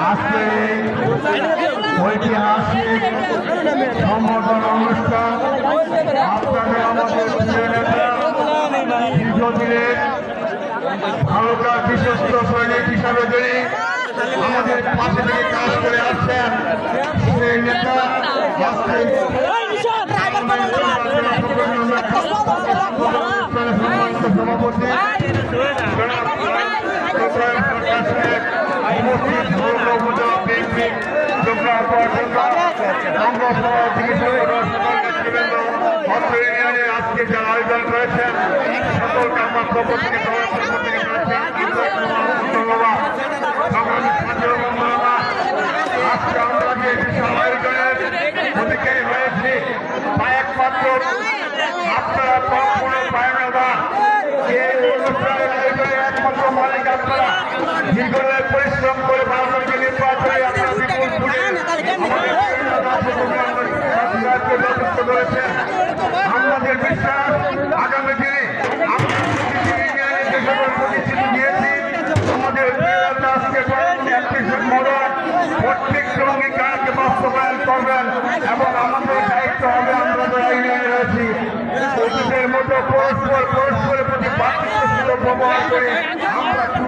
আজকে ঐতিহাসিক সম্বোধন অনুষ্ঠান আপনাদের আমাদের দীর্ঘদিনের ভারতের বিশ্বস্ত সৈনিক হিসাবে যিনি আমাদের পাশে থেকে কাজ করে আসছেন সেই নেতা সভাপতি আজকে যারা আয়োজন করেছেন সকলকে আমার পক্ষ থেকে আজকে আমরা যে বিশাল আয়োজনের অধিকারী হয়েছি তা একমাত্র আপনারা কখনো পায় না। এই অনুষ্ঠানের আয়োজনে একমাত্র মালিক আপনারা দীর্ঘদিনের পরিশ্রম করে বাংলাদেশকে নির্বাচনে আপনারা বিপুল করেছেন। আমাদের বিশ্বাস আগামী দিনে প্রতিশ্রুতি দিয়েছি আমাদের আজকে প্রত্যেকটি অঙ্গীকারকে বাস্তবায়ন করবেন এবং আমাদের দায়িত্ব হবে আমরা যারা ইউনিয়নে রয়েছি অতীতের মতো পরস্পরের প্রতি ব্যবহার করে আমরা